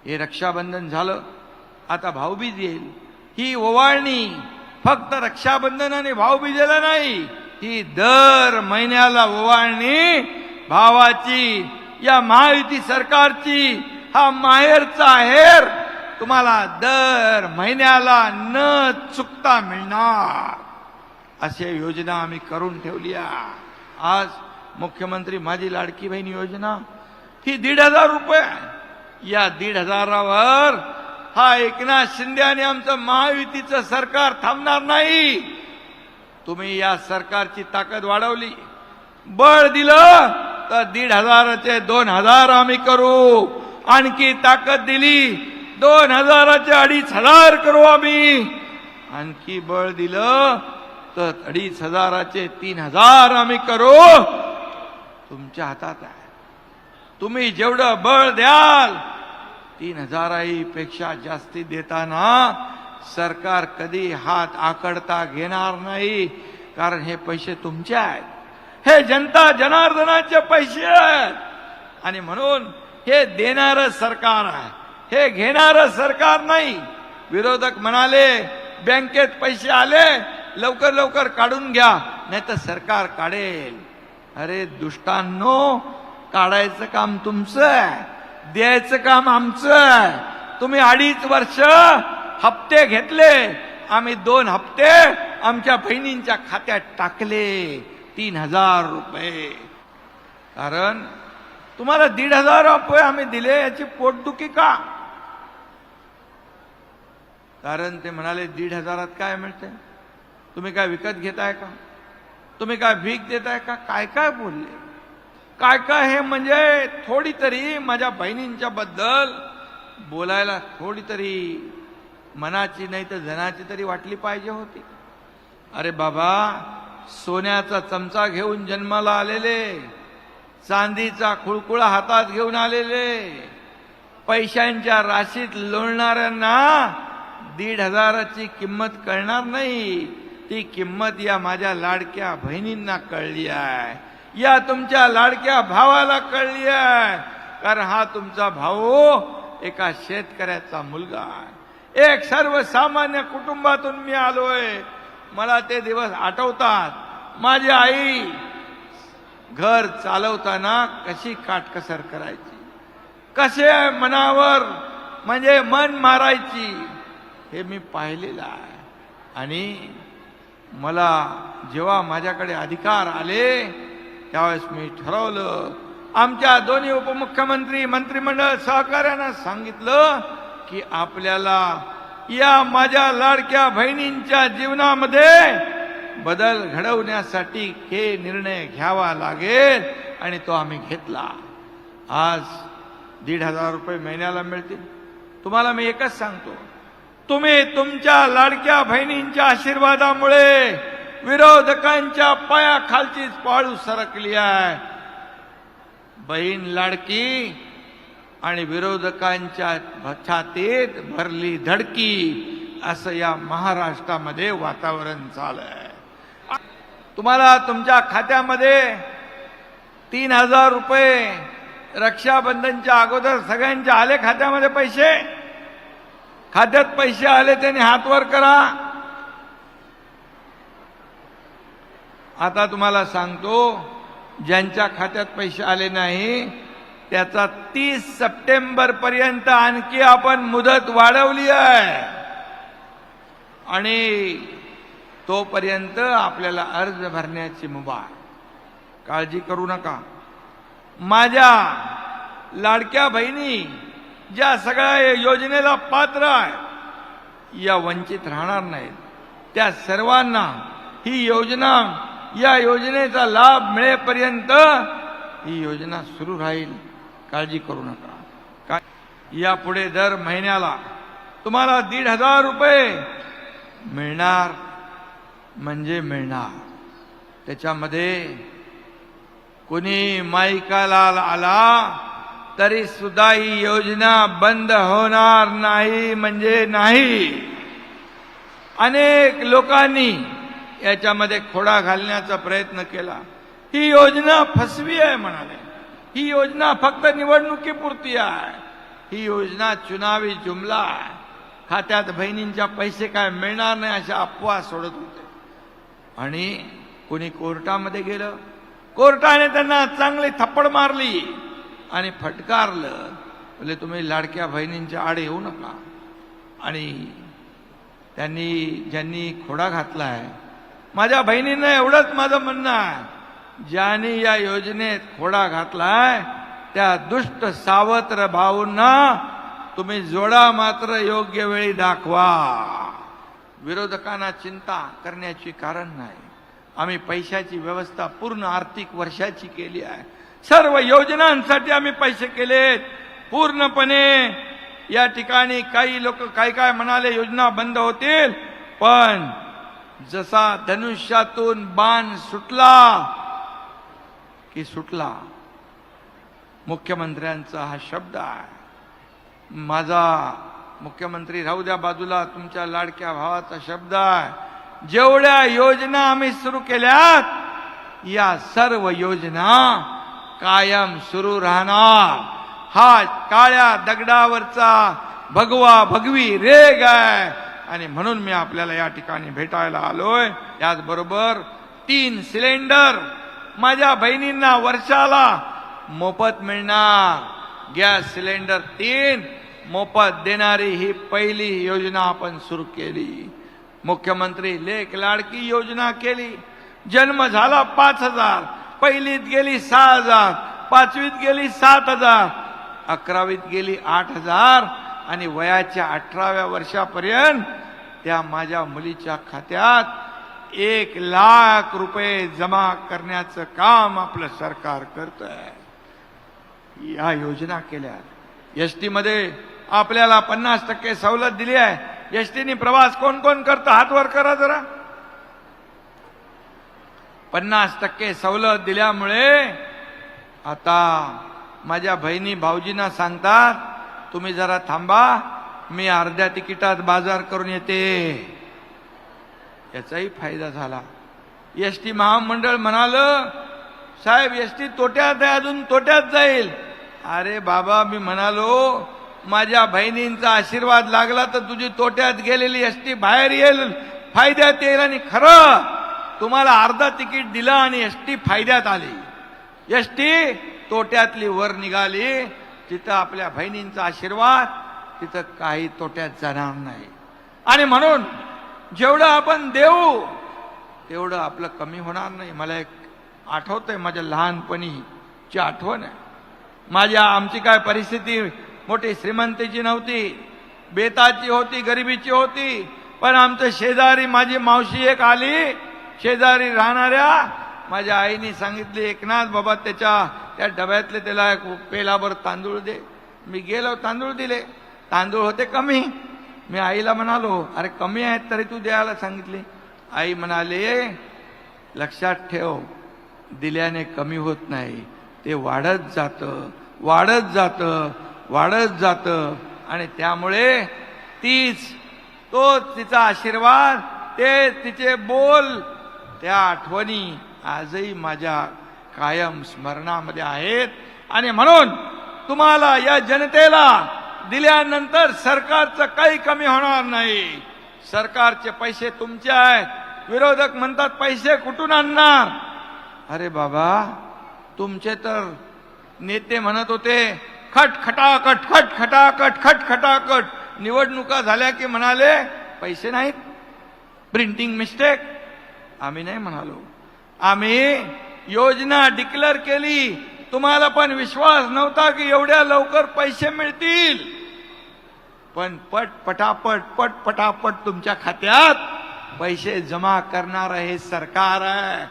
हे रक्षाबंधन झालं, आता भाऊबीज येईल. ही ओवाळणी फक्त रक्षाबंधन आणि भाऊबीजेला नाही, ही दर महिन्याला ओवाळणी भावाची, या महायुती सरकारची. हा माहेरचा आहेर तुम्हाला दर महिन्याला न चुकता मिळणार, अशी योजना आम्ही करून ठेवली आहे. आज मुख्यमंत्री माझी लाडकी बहीण योजना ही 1,500 रुपये. या 1,500वर हा एकनाथ शिंदे आणि आमचं महायुतीचं सरकार थांबणार नाही. तुम्ही या सरकारची ताकद वाढवली, बळ दिलं तर 1,500चे 2,000 आम्ही करू. आणखी ताकद दिली 2,000चे 2,500 करू आम्ही. आणखी बळ दिलं तर 2,500चे 3,000 आम्ही करू. तुमच्या हातात आहे. तुम्ही जेवढं बळ द्याल 3,000 पेक्षा जास्ती देताना सरकार कधी हात आकडता घेणार नाही, कारण हे पैसे तुमचे आहेत. हे जनता जनार्दनाचे पैसे आहेत. आणि म्हणून हे देणारं सरकार आहे, हे घेणारं सरकार नाही. विरोधक म्हणाले बँकेत पैसे आले लवकर लवकर काढून घ्या, नाही तर सरकार काढेल. अरे दुष्टांनो, काढायचं काम तुमचं आहे, द्यायचं काम आमचं आहे. तुम्ही 2.5 वर्ष हप्ते घेतले, आम्ही 2 हप्ते आमच्या बहिणींच्या खात्यात टाकले 3,000 रुपये. कारण तुम्हाला 1,500 रुपये आम्ही दिले, याची पोटदुखी का? कारण ते म्हणाले 1,500त काय मिळते? तुम्ही काय विकत घेताय का? तुम्ही काय भीक देताय का? काय काय बोलले, काय काय. हे म्हणजे थोडी तरी माझ्या बहिणींच्या बद्दल बोलायला थोडी तरी मनाची नाही तर जनाची तरी वाटली पाहिजे होती. अरे बाबा, सोन्याचा चमचा घेऊन जन्माला आलेले, चांदीचा खुळखुळा हातात घेऊन आलेले, पैशांच्या राशीत लोळणाऱ्यांना 1,500ची किंमत कळणार नाही. ती किंमत या माझ्या लाडक्या बहिणींना कळली आहे, या तुमच्या लाडक्या भावाला कळली आहे. कारण हा तुमचा भाऊ एका शेतकऱ्याचा मुलगा आहे. एक सर्वसामान्य कुटुंबातून मी आलोय. मला ते दिवस आठवतात. माझी आई घर चालवताना कशी काटकसर करायची, कसे मनावर म्हणजे मन मारायची, हे मी पाहिलेलं आहे. आणि मला जेव्हा माझ्याकडे अधिकार आले त्यावेळेस मी ठरवलं, आमच्या दोन्ही उपमुख्यमंत्री मंत्रिमंडळ सहकार्यानं सांगितलं की आपल्याला या माझ्या लाडक्या बहिणींच्या जीवनामध्ये बदल घडवण्यासाठी हे निर्णय घ्यावा लागेल. आणि तो आम्ही घेतला. आज 1,500 रुपये महिन्याला मिळतील. तुम्हाला मी एकच सांगतो, तुम्ही तुमच्या लाडक्या बहिणींच्या आशीर्वादामुळे विरोधकांच्या पायाखालचीच पाळू सरकली आहे. बहीण लाडकी आणि विरोधकांच्या छातीत भरली धडकी, असं या महाराष्ट्रामध्ये वातावरण चाललंय. तुम्हाला तुमच्या खात्यामध्ये 3,000 रुपये रक्षाबंधनच्या अगोदर सगळ्यांच्या आले खात्यामध्ये पैसे? खात्यात पैसे आले त्यांनी हात वर करा. आता तुम्हाला सांगतो, ज्यांच्या खात्यात पैसे आले नाही त्याचा 30 सप्टेंबर पर्यंत आणखी आपण मुदत वाढवली आहे. आणि तोपर्यंत आपल्याला अर्ज भरण्याची मुभा. काळजी करू नका. माझ्या लाडक्या बहिणी ज्या सगळ्या योजनेला पात्र आहे, या वंचित राहणार नाहीत. त्या सर्वांना ही योजना, या योजनेचा लाभ मिळेपर्यंत ही योजना सुरू राहील. काळजी करू नका. यापुढे दर महिन्याला तुम्हाला 1,500 रुपये मिळणार म्हणजे मिळणार. त्याच्यामध्ये कोणी माईकाला आला तरी सुद्धा ही योजना बंद होणार नाही म्हणजे नाही. अनेक लोकांनी याच्यामध्ये खोडा घालण्याचा प्रयत्न केला. ही योजना फसवी आहे म्हणाले. ही योजना फक्त निवडणुकीपुरती आहे. ही योजना चुनावी जुमला आहे, खात्यात बहिणींच्या पैसे काय मिळणार नाही अशा अफवा सोडत होते. आणि कोणी कोर्टामध्ये गेलं, कोर्टाने त्यांना चांगली थप्पड मारली आणि फटकारलं, बोले तुम्ही लाडक्या बहिणींच्या आड येऊ नका. आणि ज्यांनी खोडा घातलाय, माझ्या बहिणींना एवढंच माझं म्हणणं आहे, ज्यांनी या योजनेत खोडा घातलाय त्या दुष्ट सावत्र भाऊंना तुम्ही जोडा मात्र योग्य वेळी दाखवा. विरोधकांना चिंता करण्याची कारण नाही. आम्ही पैशाची व्यवस्था पूर्ण आर्थिक वर्षाची केली आहे. सर्व योजनांसाठी आम्ही पैसे केलेत पूर्णपणे. या ठिकाणी काही लोक काय म्हणाले योजना बंद होतील, पण जसा धनुष्यातून बाण सुटला की सुटला. मुख्यमंत्र्यांचा हा शब्द आहे. माझा मुख्यमंत्री राहू द्या बाजूला, तुमच्या लाडक्या भावाचा शब्द आहे. जेवढ्या योजना आम्ही सुरू केल्यात या सर्व योजना कायम सुरू राहणार. हा काळ्या दगडावरचा भगवा भगवी रेग आहे आणि म्हणून मी आपल्याला या ठिकाणी भेटायला आलोय. याचबरोबर 3 सिलेंडर माझ्या बहिणींना वर्षाला मोफत मिळणार. गॅस सिलेंडर 3 मोफत देणारी ही पहिली योजना आपण सुरू केली. मुख्यमंत्री लेक लाडकी योजना केली. जन्म झाला 5,000, पहिलीत गेली 6,000, 5वीत गेली 7,000, 11वीत गेली 8,000 आणि वयाच्या 18व्या वर्षापर्यंत त्या माझ्या मुलीच्या खात्यात 1,00,000 रुपये जमा करण्याचं काम आपलं सरकार करत आहे. या योजना केल्या. एसटी मध्ये आपल्याला 50% सवलत दिली आहे. एसटीने प्रवास कोण कोण करतं हात वर करा जरा. 50% सवलत दिल्यामुळे आता माझ्या बहिणी भाऊजींना सांगतात तुम्ही जरा थांबा, मी अर्ध्या तिकिटात बाजार करून येते. याचाही फायदा झाला. एसटी महामंडळ म्हणालं साहेब एसटी तोट्यात आहे, अजून तोट्यात जाईल. अरे बाबा, मी म्हणालो माझ्या बहिणींचा आशीर्वाद लागला तर तुझी तोट्यात गेलेली एसटी बाहेर येईल, फायद्यात येईल. आणि खरं तुम्हाला अर्धा तिकीट दिलं आणि एसटी फायद्यात आली. एसटी तोट्यातली वर निघाली. तिथं आपल्या बहिणींचा आशीर्वाद, तिथं काही तोट्यात जाणार नाही. आणि म्हणून जेवढं आपण देऊ तेवढं आपलं कमी होणार नाही. मला एक आठवतंय, माझ्या लहानपणीची आठवण आहे. आमची काय परिस्थिती मोठी श्रीमंतीची नव्हती, बेताची होती, गरिबीची होती. पण आमच्या शेजारी माझी मावशी एक आली, शेजारी राहणाऱ्या माझ्या आईने सांगितले एकनाथ बाबा त्या डब्यातले त्याला एक पेलाभर तांदूळ दे. मी गेलो, तांदूळ दिले. तांदूळ होते कमी. मी आईला म्हणालो अरे कमी आहेत तरी तू द्यायला सांगितले. आई म्हणाले लक्षात ठेव, दिल्याने कमी होत नाही, ते वाढत जातं, वाढत जातं, वाढत जातं. आणि त्यामुळे तिचा आशीर्वाद, ते तिचे बोल, त्या आठवणी आजही माझ्या कायम स्मरणामध्ये आहेत. आणि म्हणून तुम्हाला या जनतेला दिल्यानंतर सरकारचं काही कमी होणार नाही. सरकारचे पैसे तुमचे आहेत. विरोधक म्हणतात पैसे कुठून आणणार. अरे बाबा, तुमचे तर नेते म्हणत होते खटखटाकट खटखटाकट खटखटाकट. निवडणुका झाल्या की म्हणाले पैसे नाहीत, प्रिंटिंग मिस्टेक. आम्ही नाही म्हणालो. आम्ही योजना डिक्लेअर केली. तुम्हाला पण विश्वास नव्हता की एवढ्या लवकर पैसे मिळतील. पण पटापट तुमच्या खात्यात पैसे जमा करणार हे सरकार आहे.